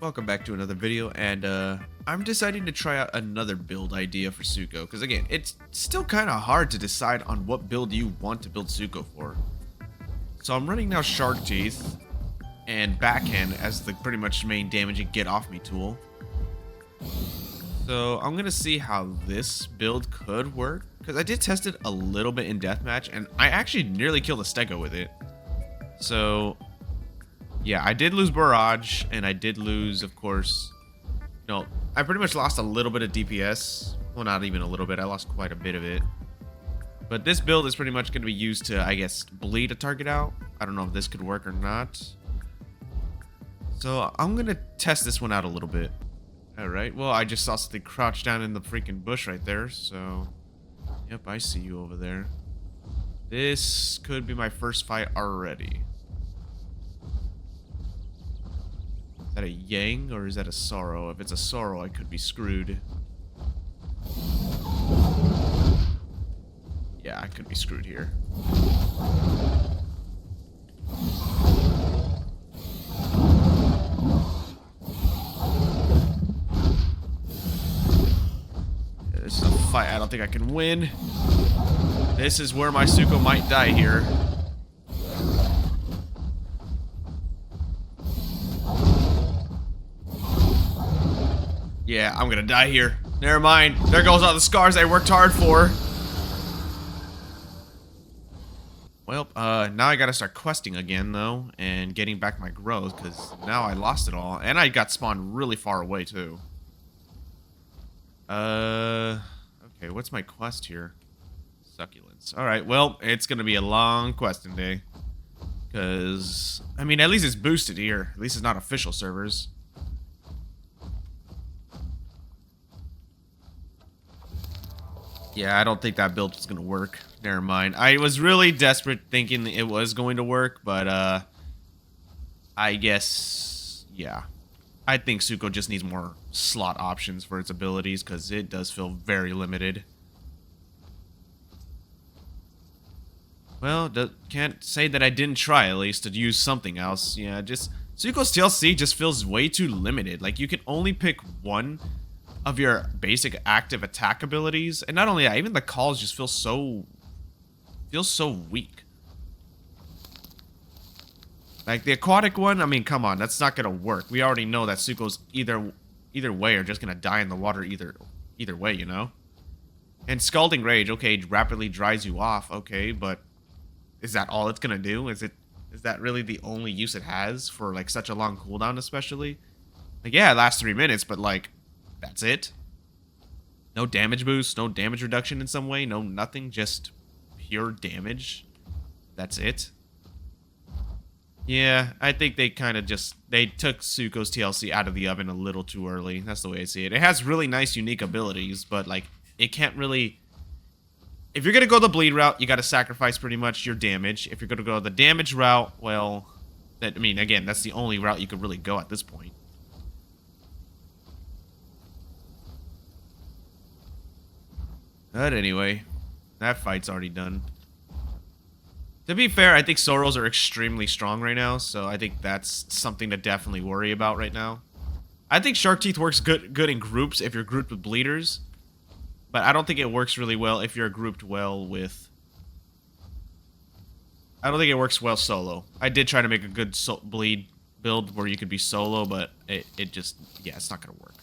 Welcome back to another video, and I'm deciding to try out another build idea for Suko, because again, it's still kind of hard to decide on what build you want to build Suko for. So I'm running now Shark Teeth and Backhand as the pretty much main damaging get off me tool. So I'm gonna see how this build could work, because I did test it a little bit in Deathmatch, and I actually nearly killed a Stego with it. So yeah, I did lose Barrage, and I did lose, of course, I pretty much lost a little bit of DPS. Well, not even a little bit, I lost quite a bit of it. But this build is pretty much going to be used to, I guess, bleed a target out. I don't know if this could work or not. So I'm going to test this one out a little bit. Alright, well, I just saw something crouched down in the freaking bush right there, so... Yep, I see you over there. This could be my first fight already. Is that a Yang or is that a Sorrow? If it's a Sorrow, I could be screwed. Yeah, I could be screwed here. Yeah, this is a fight I don't think I can win. This is where my Suko might die here. Yeah, I'm gonna die here. Never mind. There goes all the scars I worked hard for. Well, now I gotta start questing again, though, and getting back my growth, because now I lost it all. And I got spawned really far away, too. Okay, what's my quest here? Succulents. Alright, well, it's gonna be a long questing day. Because, I mean, at least it's boosted here. At least it's not official servers. Yeah, I don't think that build was going to work. Never mind. I was really desperate thinking it was going to work, but, I guess, yeah. I think Suko just needs more slot options for its abilities, because it does feel very limited. Well, can't say that I didn't try, at least, to use something else. Yeah, just... Suko's TLC just feels way too limited. Like, you can only pick one of your basic active attack abilities, and not only that, even the calls just feel so weak. Like the aquatic one, I mean, come on, that's not gonna work. We already know that Suko's either way are just gonna die in the water either way, you know. And Scalding Rage, okay, rapidly dries you off, okay, but is that all it's gonna do? Is that really the only use it has for like such a long cooldown, especially? Like, yeah, it lasts 3 minutes, but like, that's it? No damage boost, no damage reduction in some way, no nothing, just pure damage. That's it? Yeah, I think they kind of they took Suko's TLC out of the oven a little too early. That's the way I see it. It has really nice, unique abilities, but like, it can't really... If you're gonna go the bleed route, you gotta sacrifice pretty much your damage. If you're gonna go the damage route, well, I mean, again, that's the only route you could really go at this point. But anyway, that fight's already done. To be fair, I think Soros are extremely strong right now, so I think that's something to definitely worry about right now. I think Shark Teeth works good in groups if you're grouped with bleeders, but I don't think it works really well if you're grouped well with... I don't think it works well solo. I did try to make a good bleed build where you could be solo, but it just... Yeah, it's not going to work.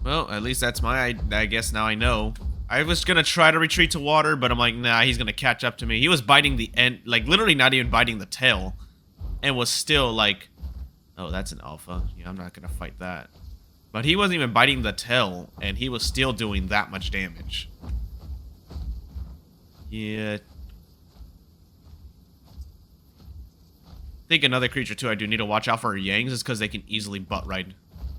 Well, at least that's I guess now I know. I was gonna try to retreat to water, but I'm like, nah, he's gonna catch up to me. He was biting the end, like, literally not even biting the tail. And was still like, oh, that's an alpha. Yeah, I'm not gonna fight that. But he wasn't even biting the tail, and he was still doing that much damage. Yeah. I think another creature, too, I do need to watch out for Yangs is because they can easily butt ride.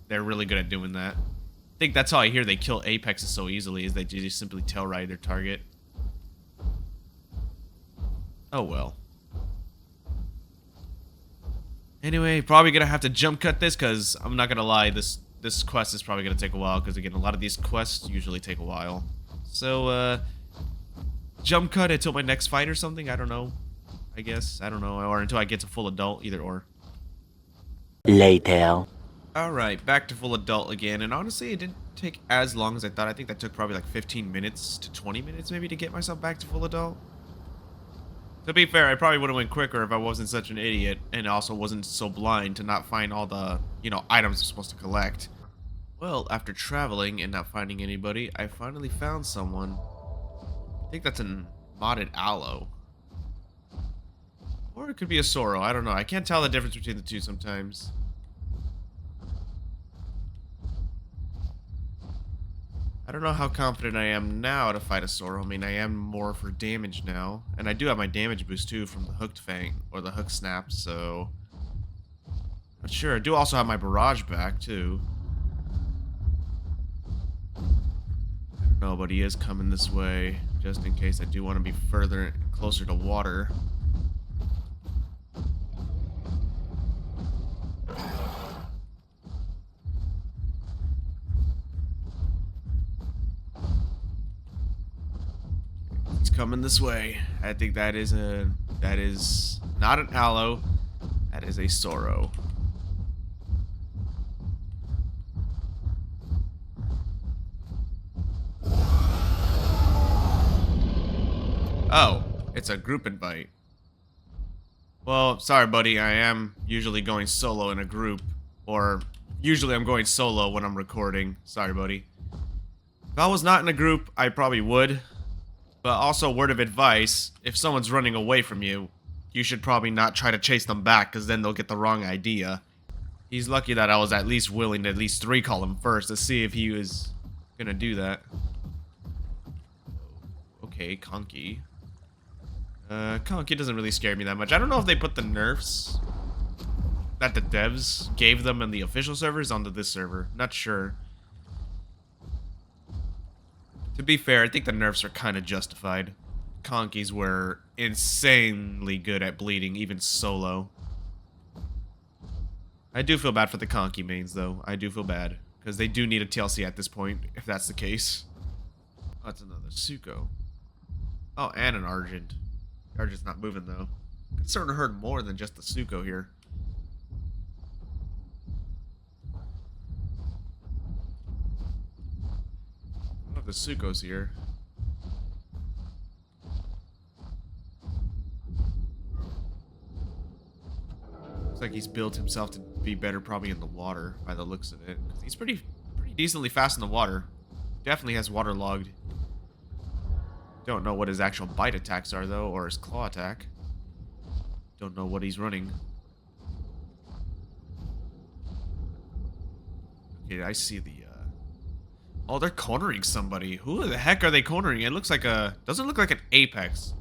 They're really good at doing that. I think that's how I hear they kill Apexes so easily, is they just simply tail ride their target. Oh well. Anyway, probably gonna have to jump cut this, because I'm not gonna lie, this quest is probably gonna take a while, because again, a lot of these quests usually take a while. So, jump cut until my next fight or something, I don't know. I guess. I don't know. Or until I get to full adult, either or. Later. Alright, back to full adult again. And honestly, it didn't take as long as I thought. I think that took probably like 15 minutes to 20 minutes maybe to get myself back to full adult. To be fair, I probably would have went quicker if I wasn't such an idiot and also wasn't so blind to not find all the, items I'm supposed to collect. Well, after traveling and not finding anybody, I finally found someone. I think that's a modded aloe. Or it could be a sorrow. I don't know. I can't tell the difference between the two sometimes. I don't know how confident I am now to fight a sorrow. I mean, I am more for damage now. And I do have my damage boost too from the hooked fang, or the hook snap, so... Not sure. I do also have my barrage back too. I don't know, but he is coming this way, just in case I do want to be further, closer to water. Coming this way. I think that is not an aloe. That is a sorrow. Oh, it's a group invite. Well, sorry buddy, I am usually going solo in a group, or usually I'm going solo when I'm recording. Sorry buddy. If I was not in a group, I probably would. But also, word of advice, if someone's running away from you, you should probably not try to chase them back, because then they'll get the wrong idea. He's lucky that I was at least willing to at least 3-call him first to see if he was gonna do that. Okay, Conky. Conky doesn't really scare me that much. I don't know if they put the nerfs that the devs gave them in the official servers onto this server. Not sure. To be fair, I think the nerfs are kind of justified. Conkies were insanely good at bleeding, even solo. I do feel bad for the Conky mains, though. I do feel bad. Because they do need a TLC at this point, if that's the case. Oh, that's another Suko. Oh, and an Argent. The Argent's not moving, though. I'm starting to hurt more than just the Suko here. The Suko's here. Looks like he's built himself to be better probably in the water by the looks of it. He's pretty decently fast in the water. Definitely has waterlogged. Don't know what his actual bite attacks are though, or his claw attack. Don't know what he's running. Okay, I see the oh, they're cornering somebody. Who the heck are they cornering? It looks like a... Doesn't look like an Apex.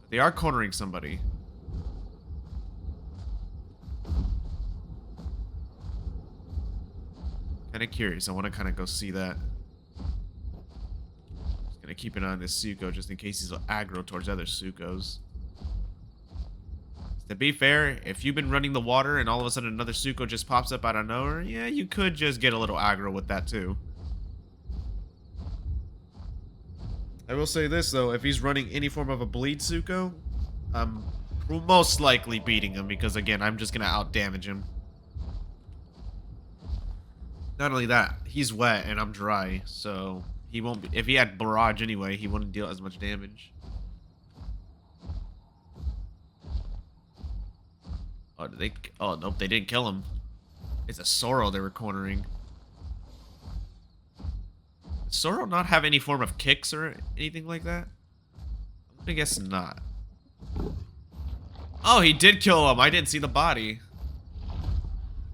But they are cornering somebody. Kind of curious. I want to kind of go see that. Just gonna keep an eye on this Suko just in case he's aggro towards other Sukos. To be fair, if you've been running the water and all of a sudden another Suko just pops up out of nowhere, yeah, you could just get a little aggro with that too. I will say this though, if he's running any form of a bleed Suko, I'm most likely beating him because again, I'm just gonna out damage him. Not only that, he's wet and I'm dry, so he won't be, if he had barrage anyway, he wouldn't deal as much damage. Oh, did they? Oh, nope, they didn't kill him. It's a sorrow they were cornering. Does sorrow not have any form of kicks or anything like that? I'm gonna guess not. Oh, he did kill him. I didn't see the body.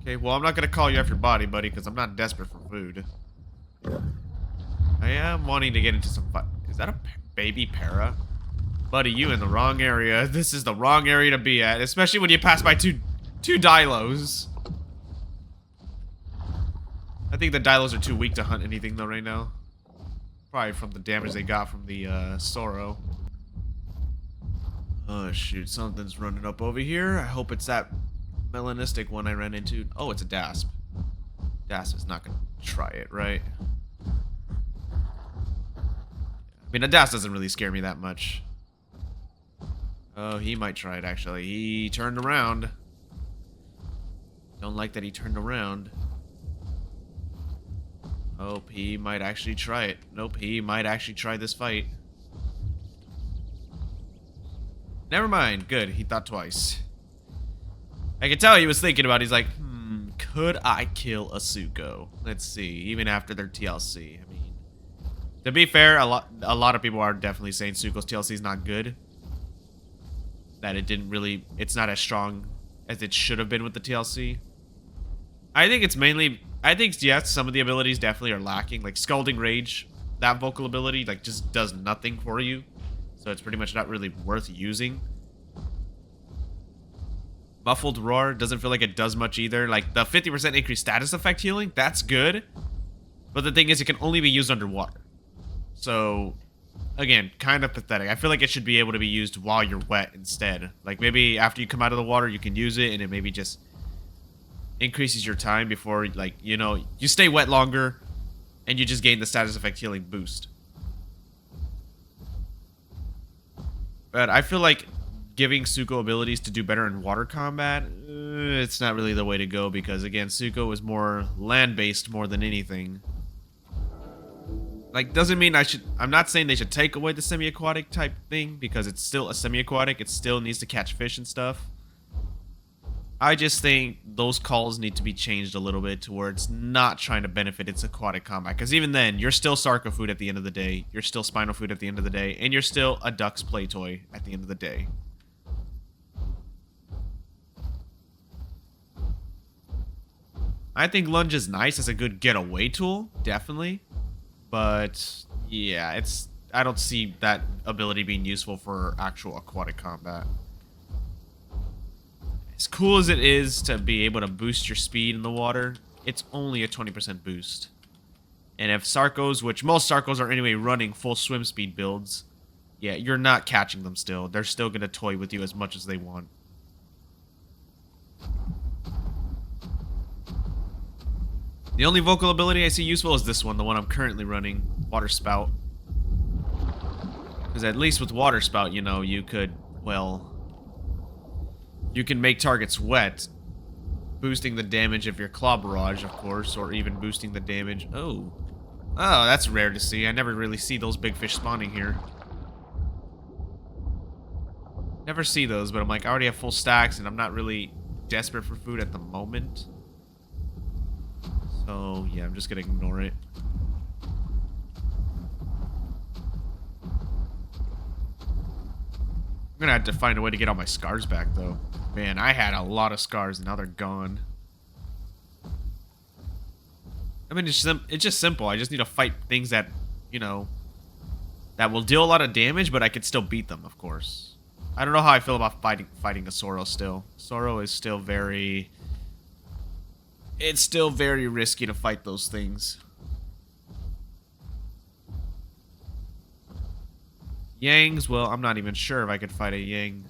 Okay, well, I'm not gonna call you off your body, buddy, because I'm not desperate for food. I am wanting to get into some fight. Is that a baby para? Buddy, you in the wrong area. This is the wrong area to be at, especially when you pass by two Dilos. I think the Dilos are too weak to hunt anything though right now. Probably from the damage they got from the sorrow. Oh shoot, something's running up over here. I hope it's that melanistic one I ran into. Oh, it's a Dasp. Dasp is not gonna try it, right? I mean, a Dasp doesn't really scare me that much. Oh, he might try it, actually. He turned around. Don't like that he turned around. Oh, he might actually try it. Nope, he might actually try this fight. Never mind. Good. He thought twice. I could tell he was thinking about it. He's like, could I kill Asuko? Let's see. Even after their TLC. I mean, to be fair, a lot of people are definitely saying Zuko's TLC is not good. That it's not as strong as it should have been with the TLC. I think it's mainly, yes, some of the abilities definitely are lacking. Like Scalding Rage, that vocal ability, like, just does nothing for you. So it's pretty much not really worth using. Muffled Roar doesn't feel like it does much either. Like, the 50% increased status effect healing, that's good. But the thing is, it can only be used underwater. So, again, kind of pathetic. I feel like it should be able to be used while you're wet instead. Like, maybe after you come out of the water, you can use it, and it maybe just increases your time before, like, you know, you stay wet longer, and you just gain the status effect healing boost. But I feel like giving Zuko abilities to do better in water combat, it's not really the way to go, because, again, Zuko is more land-based more than anything. Like, doesn't mean I'm not saying they should take away the semi-aquatic type thing, because it's still a semi-aquatic. It still needs to catch fish and stuff. I just think those calls need to be changed a little bit to where it's not trying to benefit its aquatic combat. Because even then, you're still Sarco food at the end of the day. You're still Spinal food at the end of the day. And you're still a duck's play toy at the end of the day. I think Lunge is nice as a good getaway tool, definitely. But, yeah, I don't see that ability being useful for actual aquatic combat. As cool as it is to be able to boost your speed in the water, it's only a 20% boost. And if Sarcos, which most Sarcos are anyway running full swim speed builds, yeah, you're not catching them still. They're still going to toy with you as much as they want. The only vocal ability I see useful is this one, the one I'm currently running, Water Spout. Because at least with Water Spout, you know, you could, well, you can make targets wet, boosting the damage of your Claw Barrage, of course, or even boosting the damage. Oh, that's rare to see. I never really see those big fish spawning here. Never see those, but I'm like, I already have full stacks, and I'm not really desperate for food at the moment. So, yeah, I'm just gonna ignore it. I'm gonna have to find a way to get all my scars back, though. Man, I had a lot of scars, and now they're gone. I mean, it's just simple. I just need to fight things that, you know, that will deal a lot of damage, but I can still beat them, of course. I don't know how I feel about fighting a Soro still. Soro is still very... It's still very risky to fight those things. Yangs, well, I'm not even sure if I could fight a Yang.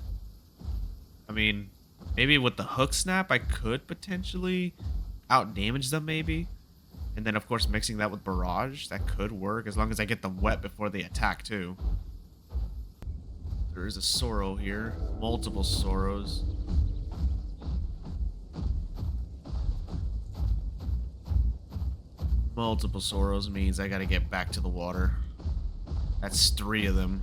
I mean, maybe with the hook snap, I could potentially out-damage them, maybe. And then, of course, mixing that with Barrage, that could work, as long as I get them wet before they attack, too. There is a Soro here. Multiple Soros. Multiple Soros means I gotta get back to the water. That's 3 of them.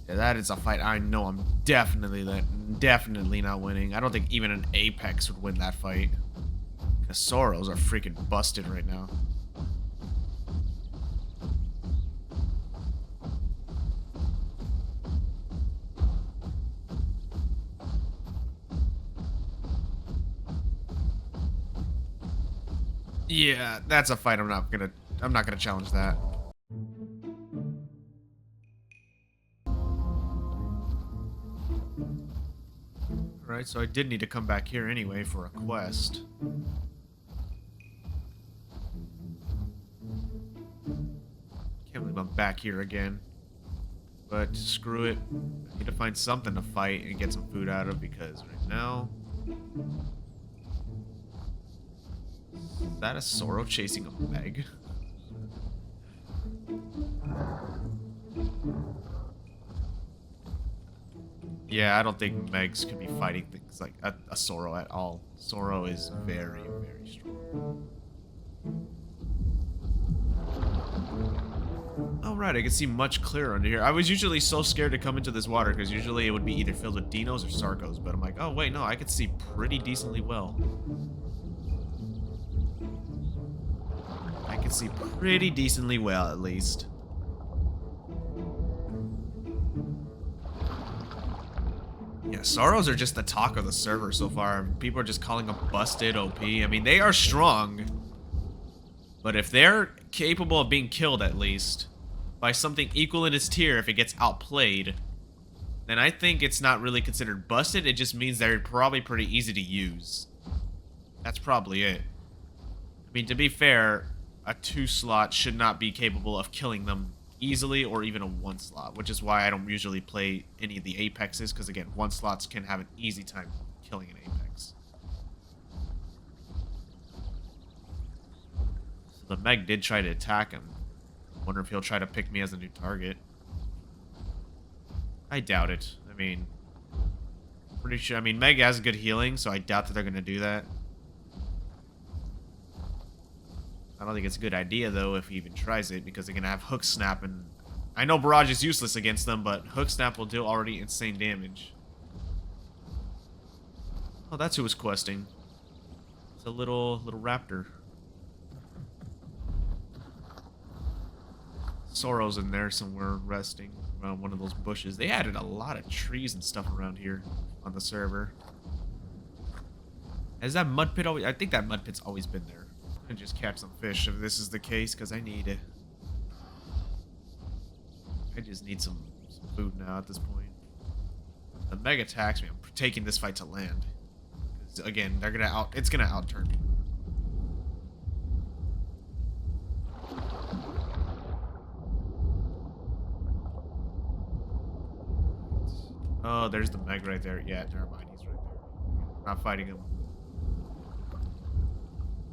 Yeah, that is a fight I know I'm definitely not winning. I don't think even an Apex would win that fight. Because Soros are freaking busted right now. Yeah, that's a fight I'm not gonna challenge that. Alright, so I did need to come back here anyway for a quest. Can't believe I'm back here again. But screw it. I need to find something to fight and get some food out of, because right now... Is that a Soro chasing a Meg? Yeah, I don't think Megs could be fighting things like a Soro at all. Soro is very, very strong. Alright, I can see much clearer under here. I was usually so scared to come into this water because usually it would be either filled with Dinos or Sarcos, but I'm like, oh wait, no, I could see pretty decently well. I can see pretty decently well, at least. Yeah, Soros are just the talk of the server so far. People are just calling them busted OP. I mean, they are strong. But if they're capable of being killed, at least, by something equal in its tier if it gets outplayed, then I think it's not really considered busted. It just means they're probably pretty easy to use. That's probably it. I mean, to be fair, a 2-slot should not be capable of killing them easily, or even a 1-slot, which is why I don't usually play any of the Apexes, because again, 1-slots can have an easy time killing an Apex. So the Meg did try to attack him. Wonder if he'll try to pick me as a new target. I doubt it. I mean, pretty sure. I mean, Meg has good healing, so I doubt that they're gonna do that. I don't think it's a good idea, though, if he even tries it, because they're going to have Hook Snap, and I know Barrage is useless against them, but Hook Snap will do already insane damage. Oh, that's who was questing. It's a little raptor. Soro's in there somewhere resting around one of those bushes. They added a lot of trees and stuff around here on the server. Has that mud pit always... I think that mud pit's always been there. And just catch some fish if this is the case, because I need it. I just need some food now at this point. The Meg attacks me. I'm taking this fight to land. Again, they're gonna it's gonna outturn me. Oh, there's the Meg right there. Yeah, never mind. He's right there. Not fighting him.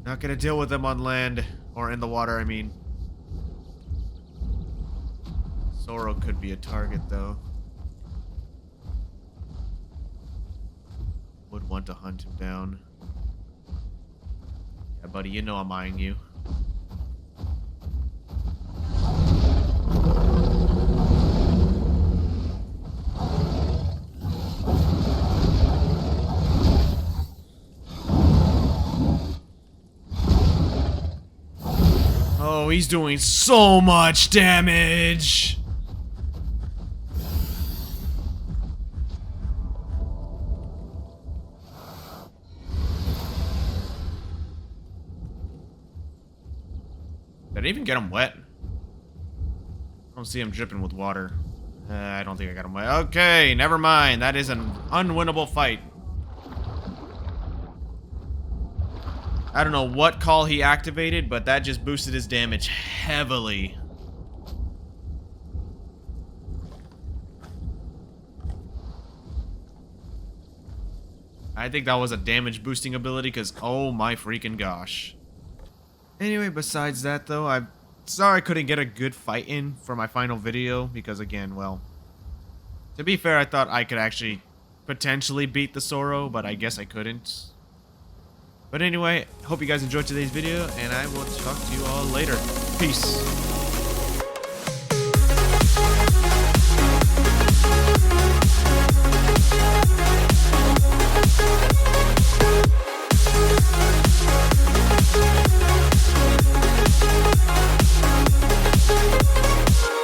Not gonna deal with them on land, or in the water, I mean. Soro could be a target, though. Would want to hunt him down. Yeah, buddy, you know I'm eyeing you. Oh, he's doing so much damage! Did I even get him wet? I don't see him dripping with water. I don't think I got him wet. Okay, never mind. That is an unwinnable fight. I don't know what call he activated, but that just boosted his damage heavily. I think that was a damage boosting ability, because oh my freaking gosh. Anyway, besides that though, I'm sorry I couldn't get a good fight in for my final video, because again, well, to be fair, I thought I could actually potentially beat the Soro, but I guess I couldn't. But anyway, hope you guys enjoyed today's video, and I will talk to you all later. Peace.